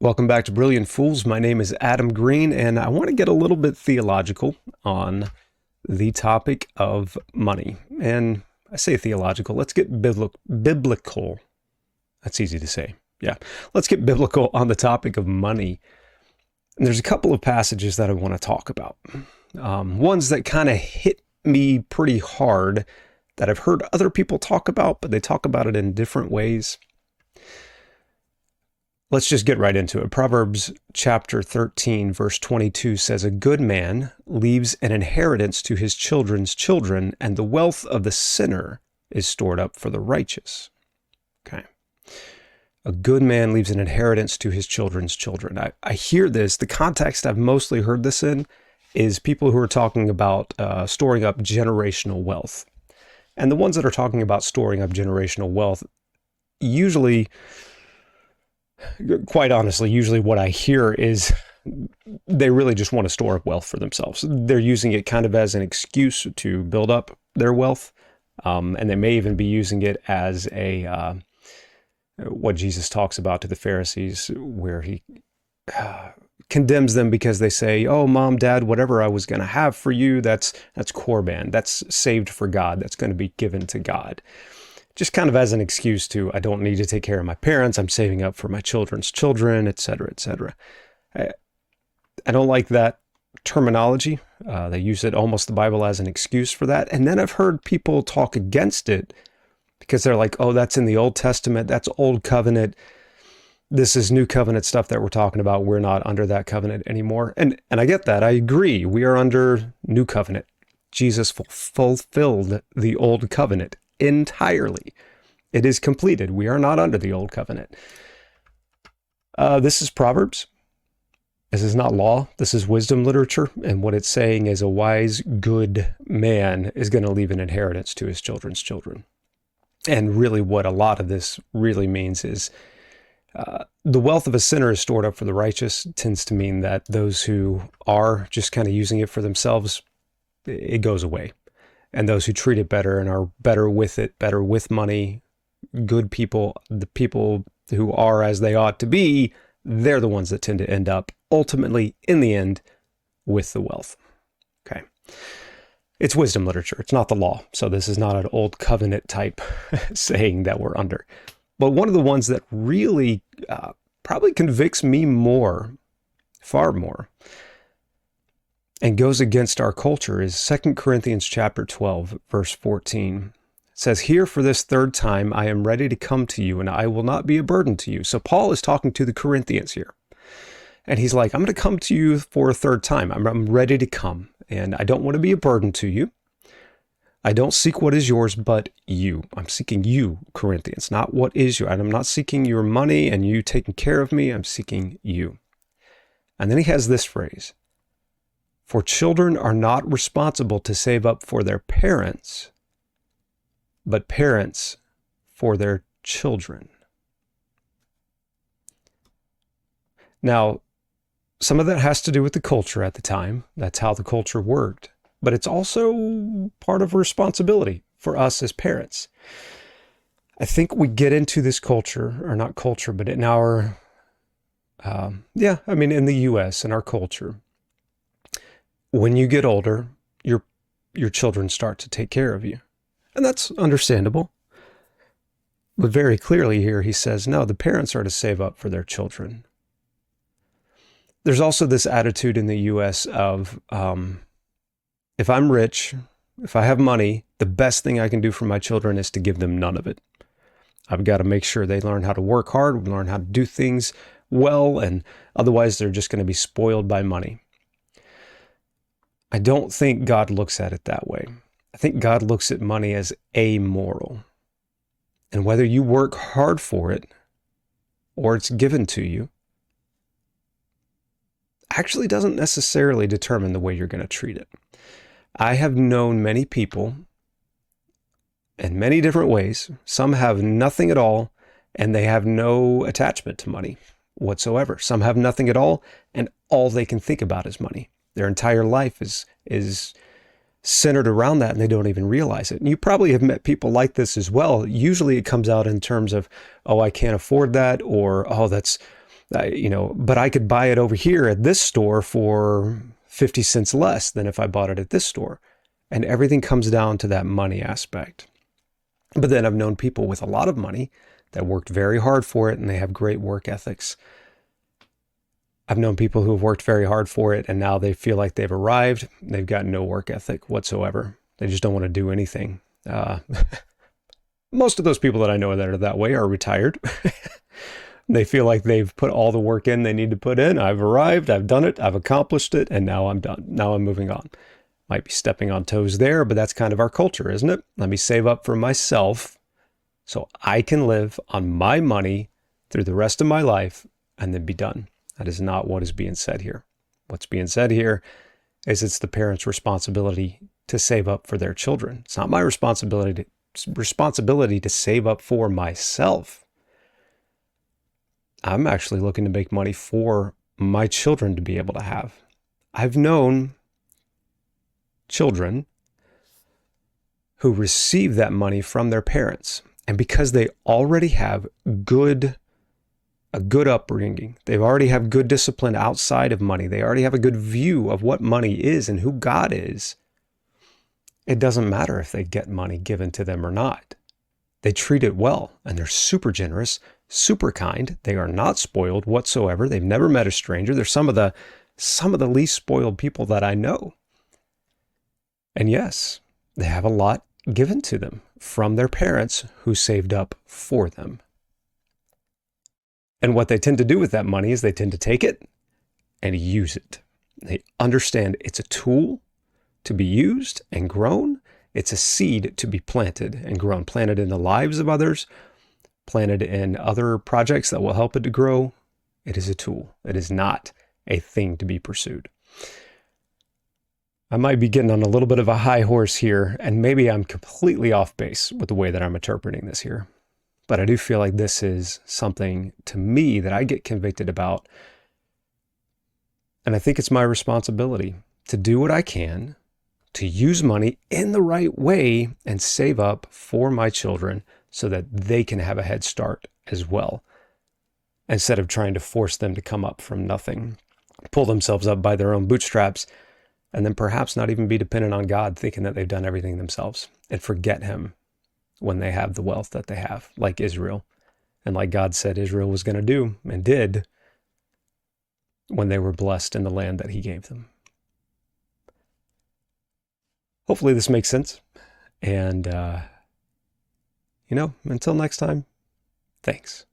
Welcome back to Brilliant Fools. My name is Adam Green, and I want to get a little bit theological on the topic of money. And I say theological, let's get biblical. That's easy to say. Yeah, let's get biblical on the topic of money. And there's a couple of passages that I want to talk about. Ones that kind of hit me pretty hard that I've heard other people talk about, but they talk about it in different ways. Let's just get right into it. Proverbs chapter 13, verse 22 says, "A good man leaves an inheritance to his children's children, and the wealth of the sinner is stored up for the righteous." Okay. A good man leaves an inheritance to his children's children. I hear this. The context I've mostly heard this in is people who are talking about storing up generational wealth. And the ones that are talking about storing up generational wealth, usually, quite honestly, usually what I hear is they really just want to store up wealth for themselves. They're using it kind of as an excuse to build up their wealth. And they may even be using it as what Jesus talks about to the Pharisees, where he condemns them because they say, "Oh, mom, dad, whatever I was going to have for you, that's korban. That's saved for God. That's going to be given to God." Just kind of as an excuse to, I don't need to take care of my parents. I'm saving up for my children's children, et cetera, et cetera. I don't like that terminology. They use it almost the Bible as an excuse for that. And then I've heard people talk against it because they're like, oh, that's in the Old Testament. That's Old Covenant. This is New Covenant stuff that we're talking about. We're not under that covenant anymore. And I get that. I agree. We are under New Covenant. Jesus fulfilled the Old Covenant entirely. It is completed. We are not under the Old Covenant. This is Proverbs. This is not law. This is wisdom literature. And what it's saying is a wise, good man is going to leave an inheritance to his children's children. And really what a lot of this really means is the wealth of a sinner is stored up for the righteous. It tends to mean that those who are just kind of using it for themselves, it goes away. And those who treat it better and are better with it, better with money, good people, the people who are as they ought to be, they're the ones that tend to end up ultimately, in the end, with the wealth. Okay. It's wisdom literature. It's not the law. So this is not an Old Covenant type saying that we're under. But one of the ones that really probably convicts me more, far more, and goes against our culture is 2 Corinthians chapter 12, verse 14. It says, "Here for this third time I am ready to come to you, and I will not be a burden to you." So Paul is talking to the Corinthians here. And he's like, I'm going to come to you for a third time. I'm ready to come, and I don't want to be a burden to you. I don't seek what is yours, but you. I'm seeking you, Corinthians, not what is yours. And I'm not seeking your money and you taking care of me. I'm seeking you. And then he has this phrase, "For children are not responsible to save up for their parents, but parents for their children." Now, some of that has to do with the culture at the time. That's how the culture worked. But it's also part of responsibility for us as parents. I think we get into this culture, or not culture, but in our, in the U.S., in our culture, when you get older, your children start to take care of you. And that's understandable. But very clearly here, he says, no, the parents are to save up for their children. There's also this attitude in the U.S. of, if I'm rich, if I have money, the best thing I can do for my children is to give them none of it. I've got to make sure they learn how to work hard, learn how to do things well, and otherwise they're just going to be spoiled by money. I don't think God looks at it that way. I think God looks at money as amoral. And whether you work hard for it or it's given to you, actually doesn't necessarily determine the way you're going to treat it. I have known many people in many different ways. Some have nothing at all, and they have no attachment to money whatsoever. Some have nothing at all, and all they can think about is money. Their entire life is centered around that, and they don't even realize it. And you probably have met people like this as well. Usually it comes out in terms of, oh, I can't afford that, or, oh, that's But I could buy it over here at this store for 50 cents less than if I bought it at this store. And everything comes down to that money aspect. But then I've known people with a lot of money that worked very hard for it and they have great work ethics. I've known people who have worked very hard for it and now they feel like they've arrived. They've got no work ethic whatsoever. They just don't want to do anything. Most of those people that I know that are that way are retired. They feel like they've put all the work in they need to put in. I've arrived, I've done it, I've accomplished it, and now I'm done. Now I'm moving on. Might be stepping on toes there, but that's kind of our culture, isn't it? Let me save up for myself so I can live on my money through the rest of my life and then be done. That is not what is being said here. What's being said here is it's the parents' responsibility to save up for their children. It's not my responsibility to save up for myself. I'm actually looking to make money for my children to be able to have. I've known children who receive that money from their parents, and because they already have a good upbringing, they already have good discipline outside of money, they already have a good view of what money is and who God is, it doesn't matter if they get money given to them or not. They treat it well, and they're super generous, super kind. They are not spoiled whatsoever. They've never met a stranger. They're some of the least spoiled people that I know. And yes, they have a lot given to them from their parents who saved up for them. And what they tend to do with that money is they tend to take it and use it. They understand it's a tool to be used and grown. It's a seed to be planted and grown, planted in the lives of others, planted in other projects that will help it to grow. It is a tool. It is not a thing to be pursued. I might be getting on a little bit of a high horse here, and maybe I'm completely off base with the way that I'm interpreting this here. But I do feel like this is something to me that I get convicted about. And I think it's my responsibility to do what I can to use money in the right way and save up for my children so that they can have a head start as well, instead of trying to force them to come up from nothing, pull themselves up by their own bootstraps, and then perhaps not even be dependent on God, thinking that they've done everything themselves and forget him when they have the wealth that they have, like Israel, and like God said Israel was going to do and did when they were blessed in the land that he gave them. Hopefully this makes sense. And, until next time, thanks.